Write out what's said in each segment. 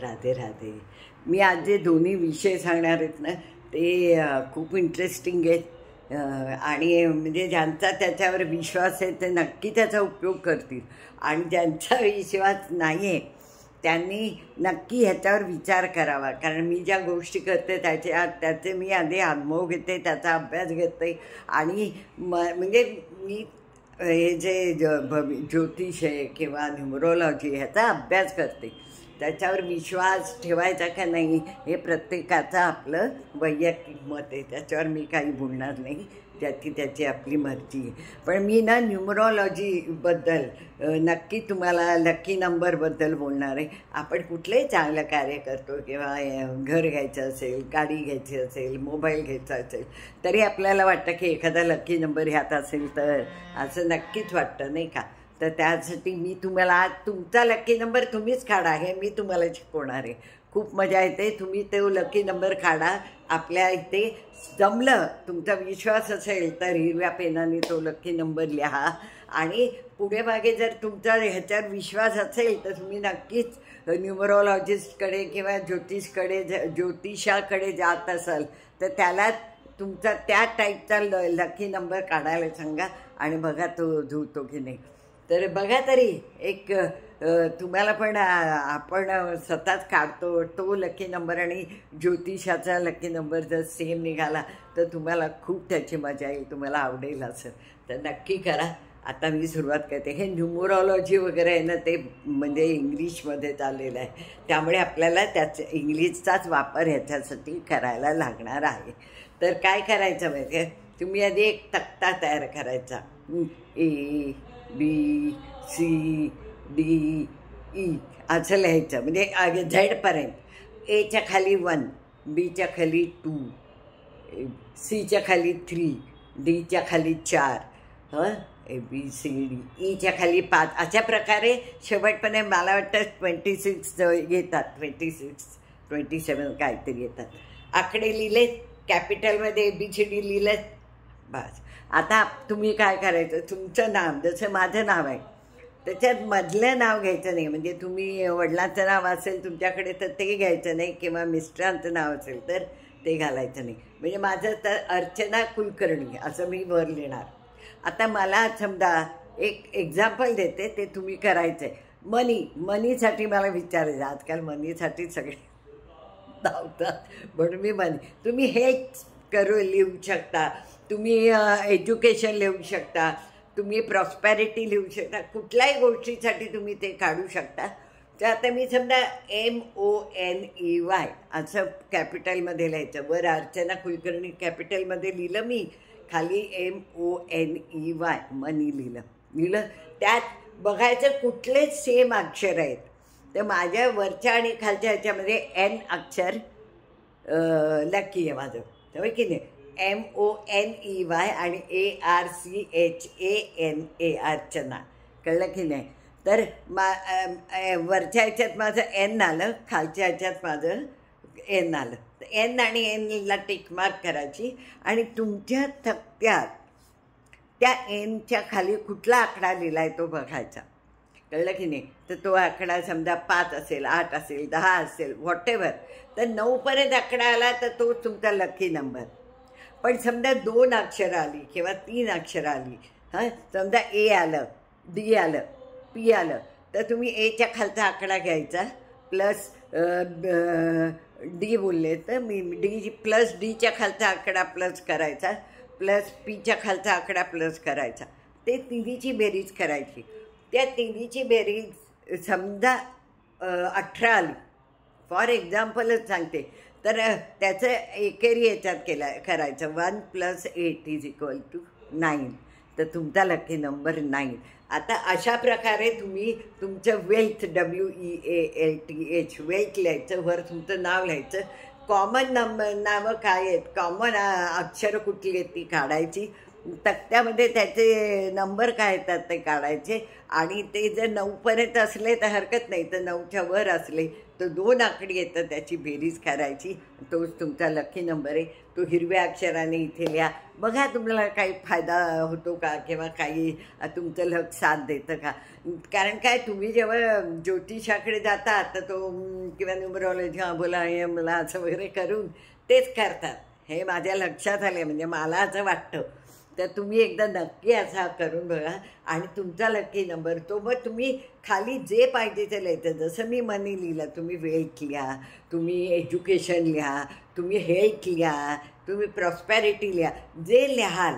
राधे राधे. मी आज जे दोन्ही विषय सांगणार आहेत ना ते खूप इंटरेस्टिंग आहेत आणि म्हणजे ज्यांचा त्याच्यावर विश्वास आहे ते नक्की त्याचा उपयोग करतील आणि ज्यांचा विश्वास नाही आहे त्यांनी नक्की ह्याच्यावर विचार करावा. कारण मी ज्या गोष्टी करते त्याचे मी आधी अनुभव घेते, त्याचा अभ्यास घेते आणि म्हणजे मी हे जे ज्योतिष आहे किंवा न्यूमरोलॉजी ह्याचा अभ्यास करते. त्याच्यावर विश्वास ठेवायचा का नाही हे प्रत्येकाचं आपलं वैयक्तिक मत आहे, त्याच्यावर मी काही बोलणार नाही, त्याची आपली मर्जी आहे. पण मी ना न्यूमरोलॉजीबद्दल नक्की तुम्हाला लकी नंबरबद्दल बोलणार आहे. आपण कुठलंही चांगलं कार्य करतो किंवा घर घ्यायचं असेल, गाडी घ्यायची असेल, मोबाईल घ्यायचा असेल तरी आपल्याला वाटतं की एखादा लकी नंबर ह्यात असेल तर असं नक्कीच वाटतं नाही का. तर त्यासाठी मी तुम्हाला आज तुमचा लकी नंबर तुम्हीच काढा हे मी तुम्हाला शिकवणार आहे. खूप मजा येते. तुम्ही तो लकी नंबर काढा. आपल्या इथे जमलं, तुमचा विश्वास असेल तर हिरव्या पेनाने तो लकी नंबर लिहा आणि पुढे मागे जर तुमचा ह्याच्यावर विश्वास असेल तर तुम्ही नक्कीच न्यूमरोलॉजिस्टकडे किंवा ज्योतिषाकडे जात असाल तर त्याला तुमचा त्या टाईपचा लकी नंबर काढायला सांगा आणि बघा तो जुळतो की नाही. तर बघा तरी एक तुम्हाला पण आपण स्वतःच काढतो तो लकी नंबर आणि ज्योतिषाचा लकी नंबर जर सेम निघाला तर तुम्हाला खूप त्याची मजा येईल, तुम्हाला आवडेल असं. तर नक्की करा. आता मी सुरुवात करते. हे न्यूमरोलॉजी वगैरे आहे ना ते म्हणजे इंग्लिशमध्ये चाललेलं आहे, त्यामुळे आपल्याला इंग्लिशचाच वापर ह्याच्यासाठी करायला लागणार आहे. तर काय करायचं माहिती आहे, तुम्ही आधी एक तक्ता तयार करायचा. A B C D E असं लिहायचं, म्हणजे झेडपर्यंत. एच्या खाली 1, बीच्या खाली 2, सीच्या खाली 3, डीच्या खाली 4, ए बी सी डी, ईच्या खाली 5. अशा प्रकारे शेवटपणे मला वाटतं 26 येतात, 27 काहीतरी येतात. आकडे लिहिलेत, कॅपिटलमध्ये ABCD लिहिलेत, बस. आता तुम्ही काय करायचं, तुमचं नाव जसं माझं नाव आहे त्याच्यात मधलं नाव घ्यायचं नाही. म्हणजे तुम्ही वडिलांचं नाव असेल तुमच्याकडे तर ते घ्यायचं नाही किंवा मिस्टरांचं नाव असेल तर ते घालायचं नाही. म्हणजे माझं तर अर्चना कुलकर्णी असं मी वर लिहिणार. आता मला समजा एक एक्झाम्पल देते, ते तुम्ही करायचं आहे. मनीसाठी मला विचारायचं. आजकाल मनीसाठी सगळे धावतात म्हणून मी तुम्ही हेल्थ लिहू शकता, तुम्ही एज्युकेशन लिहू शकता, तुम्ही प्रॉस्पॅरिटी लिहू शकता, कुठल्याही गोष्टीसाठी तुम्ही ते काढू शकता. तर आता मी समजा MONEY असं कॅपिटलमध्ये लिहायचं. वर अर्चना कुलकर्णी कॅपिटलमध्ये लिहिलं मी, खाली MONEY मनी लिहिलं. त्यात बघायचं कुठले सेम अक्षर आहेत. तर माझ्या वरच्या आणि खालच्या ह्याच्यामध्ये N अक्षर लकी आहे माझं, होय की नाही. MONEY आणि ARCHANA अर्चना, कळलं की नाही. तर वरच्या ह्याच्यात माझं N आलं, खालच्या ह्याच्यात माझं N आलं. तर N आणि Nला टिकमार्क करायची आणि तुमच्या तक्त्यात त्या Nच्या खाली कुठला आकडा लिहिला आहे तो बघायचा, कळलं की नाही. तर तो आकडा समजा 5 असेल, 8 असेल, 10 असेल, व्हॉटेवर. तर 9पर्यंत आकडा आला तर तो तुमचा लकी नंबर. पण समजा 2 अक्षरं आली किंवा 3 अक्षरं आली, समजा A आलं, D आलं, P आलं, तर तुम्ही Aच्या खालचा आकडा घ्यायचा प्लस D बोलले तर मी प्लस Dच्या खालचा आकडा प्लस करायचा, प्लस Pच्या खालचा आकडा प्लस करायचा. ते तिन्हीची बेरीज करायची. त्या तिन्हीची बेरीज समजा 18 आली, फॉर एक्झाम्पलच सांगते, तर त्याचं एकेरी याच्यात करायचं. 1 + 8 = 9. तर तुमचा लकी नंबर 9. आता अशा प्रकारे तुम्ही तुमचं वेल्थ WEALTH वेल्थ लिहायचं, वर तुमचं नाव लिहायचं. कॉमन नावं काय आहेत, कॉमन अक्षरं कुठली आहेत ती काढायची तक्त्यामध्ये त्याचे नंबर काय येतात ते काढायचे आणि ते जर 9पर्यंत असले तर हरकत नाही, तर 9च्या वर असले तर 2 आकडी येतं, त्याची बेरीज करायची, तोच तुमचा लकी नंबर आहे. तो हिरव्या अक्षराने इथे लिहा. बघा तुम्हाला काही फायदा होतो का किंवा काही तुमचं लक साथ देतं का. कारण काय, तुम्ही जेव्हा ज्योतिषाकडे जाता तर तो किंवा न्यूमरॉलॉजी बोला हे मला असं वगैरे करून तेच करतात, हे माझ्या लक्षात आले. म्हणजे मला असं वाटतं, तर तुम्ही एकदा नक्की असा करून बघा आणि तुमचा लकी नंबर तो. मग तुम्ही खाली जे पाहिजे ते लिहायचं. जसं मी मनी लिहिलं, तुम्ही वेल्थ लिहा, तुम्ही एज्युकेशन लिहा, तुम्ही हेल्थ लिहा, तुम्ही प्रॉस्पॅरिटी लिहा. जे लिहाल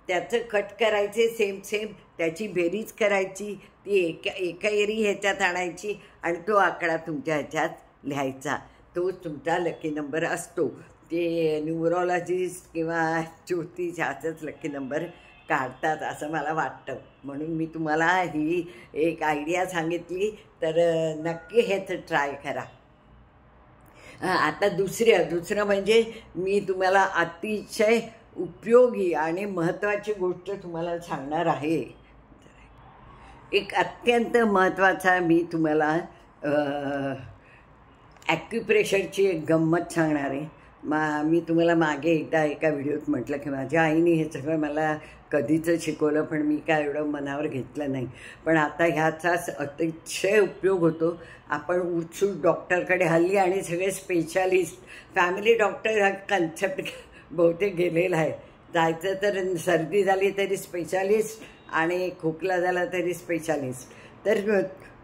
त्याचं कट करायचे सेम त्याची बेरीज करायची, ती एका एरी ह्याच्यात आणायची आणि तो आकडा तुमच्या ह्याच्यात लिहायचा. तोच तुमचा लकी नंबर असतो. ते न्यूमरॉलॉजिस्ट किंवा ज्योतिष ह्याचाच लकी नंबर काढतात असं मला वाटतं. म्हणून मी तुम्हाला ही एक आयडिया सांगितली, तर नक्की हेच ट्राय करा. आता दुसरं म्हणजे मी तुम्हाला अतिशय उपयोगी आणि महत्त्वाची गोष्ट तुम्हाला सांगणार आहे. एक अत्यंत महत्त्वाचा मी तुम्हाला ॲक्युप्रेशरची एक गंमत सांगणार आहे. मी तुम्हाला मागे एकदा एका व्हिडिओत म्हटलं की माझ्या आईने हे सगळं मला कधीचं शिकवलं, पण मी काय एवढं मनावर घेतलं नाही. पण आता ह्याचाच अतिशय उपयोग होतो. आपण उत्सुक डॉक्टरकडे हल्ली आणि सगळे स्पेशालिस्ट, फॅमिली डॉक्टर हा कन्सेप्ट बहुतेक गेलेला आहे. जायचं तर सर्दी झाली तरी स्पेशालिस्ट आणि खोकला झाला तरी स्पेशालिस्ट. तर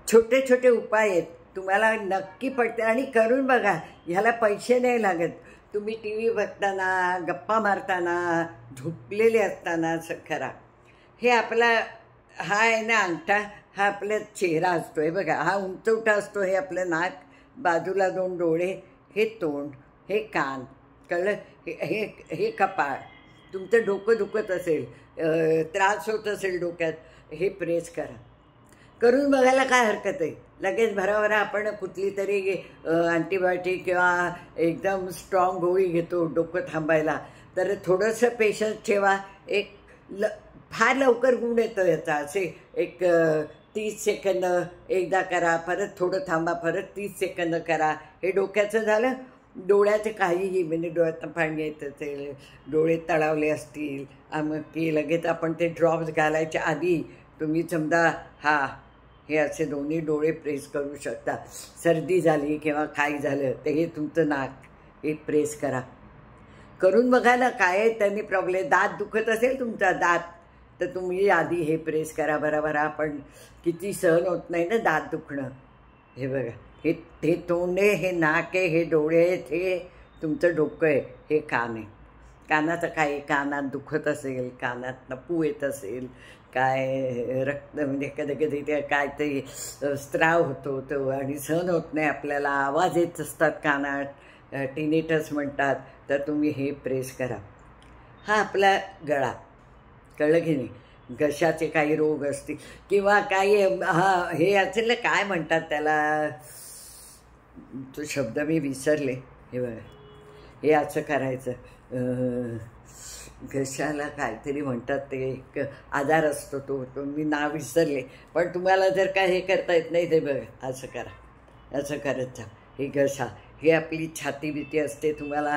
छोटे छोटे उपाय आहेत, तुम्हाला नक्की पडते आणि करून बघा. ह्याला पैसे नाही लागत. तुम्ही टी व्ही बघताना, गप्पा मारताना, झोपलेले असताना असं करा. हे आपला हा आहे ना अंगठा, हा आपला चेहरा असतो. हे बघा, हा उंचवटा असतो, हे आपलं नाक, बाजूला 2 डोळे, हे तोंड, हे कान, कळलं, हे हे कपाळ. तुमचं डोकं दुखत असेल, त्रास होत असेल डोक्यात, हे प्रेस करा. करून बघायला काय हरकत आहे. लगेच भराभरा आपण कुठली तरी अँटीबायोटिक किंवा एकदम स्ट्रॉंग गोळी घेतो डोकं थांबायला. तर थोडंसं पेशन्स ठेवा. एक फार लवकर गुण येतो याचा. असे एक 30 सेकंद एकदा करा, परत थोडं थांबा, परत 30 सेकंद करा. हे डोक्याचं झालं. डोळ्याचे काहीही, म्हणजे डोळ्यातनं पाणी येत असेल, डोळे तळावले असतील, मग की लगेच आपण ते ड्रॉप्स घालायच्या आधी तुम्ही समजा हे असे दोन्ही डोळे प्रेस करू शकता. सर्दी झाली किंवा काय झालं तर हे तुमचं नाक हे प्रेस करा. करून बघा ना काय त्यांनी प्रॉब्लेम. दात दुखत असेल तुमचा दात, तर तुम्ही आधी हे प्रेस करा. बरोबर, आपण किती सहन होत नाही ना दात दुखणं. हे बघा, हे तोंड आहे, हे नाक आहे, हे डोळे आहेत, हे तुमचं डोकं आहे, हे कान आहे. कानाचं काय, कानात दुखत असेल, कानात पू येत असेल, काय रक्त म्हणजे कधी कधी ते काय ते स्त्राव होतो तो आणि सहन होत नाही आपल्याला, आवाज येत असतात कानात, टिनिटस म्हणतात, तर तुम्ही हे प्रेस करा. हा आपला गळा, कळलं की नाही. घशाचे काही रोग असतील किंवा काही हे असेल ना, काय म्हणतात त्याला, तो शब्द मी विसरले. हे बघा, हे असं करायचं. घशाला काहीतरी म्हणतात, ते एक आजार असतो तो मी नाव विसरले. पण तुम्हाला जर काय हे करता येत नाही ते बघा, असं करा, असं करत जा. हे घसा, हे आपली छाती बिती असते. तुम्हाला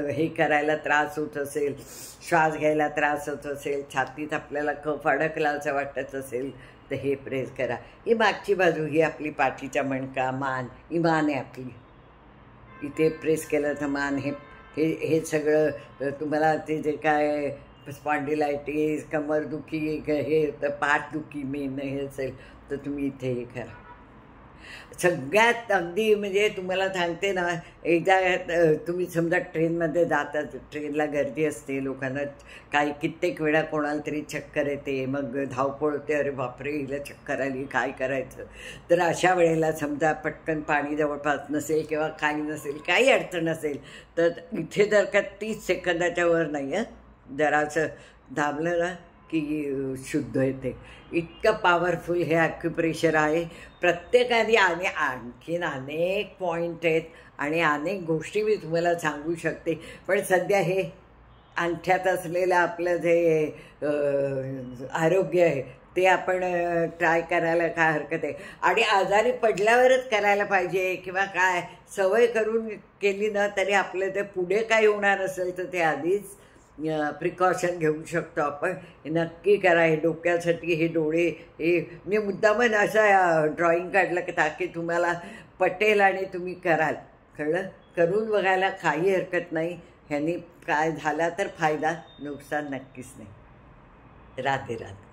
हे करायला त्रास होत असेल, श्वास घ्यायला त्रास होत असेल, छातीत आपल्याला कफ अडकला असं वाटत असेल, तर हे प्रेस करा. ही मागची बाजू, ही आपली पाठीचा मणका, मान, ही मान आहे आपली. इथे प्रेस केलं तर मान, हे सगळं तुम्हाला ते जे काय स्पॉन्डिलायटिस, कमरदुखी, हे तर पाठदुखी मेन हे असेल, तर तुम्ही इथे हे करा. सगळ्यात अगदी म्हणजे तुम्हाला सांगते ना, एकदा तुम्ही समजा ट्रेनमध्ये जातात, ट्रेनला गर्दी असते, लोकांना काही कित्येक वेळा कोणाला तरी चक्कर येते, मग धावपळ होते, अरे बापरे हिला चक्कर आली, काय करायचं. तर अशा वेळेला समजा पटकन पाणी जवळपास नसेल किंवा काही नसेल, काही अडचण नसेल, तर इथे जर का 30 सेकंदाच्या वर नाही आहे, जरासं दाबलं ना की शुद्ध येते. इतकं पॉवरफुल हे ॲक्युप्रेशर आहे. प्रत्येकाने आणखीन अनेक पॉईंट आहेत आणि अनेक गोष्टी मी तुम्हाला सांगू शकते, पण सध्या हे अंगठ्यात असलेलं आपलं जे आरोग्य आहे ते आपण ट्राय करायला काय हरकत आहे. आणि आजारी पडल्यावरच करायला पाहिजे किंवा काय, सवय करून केली ना तरी आपलं ते पुढे काय होणार असेल तर ते आधीच प्रिकॉशन घेऊ शकतो आपण. नक्की करा. हे डोक्यासाठी हे डोळे, हे मी मुद्दामन असा ड्रॉइंग काढलं की ताकी तुम्हाला पटेल आणि तुम्ही कराल. कळलं? करून बघायला काही हरकत नाही. ह्यानी काय झाला तर फायदा, नुकसान नक्कीच नाही. राधे राधे.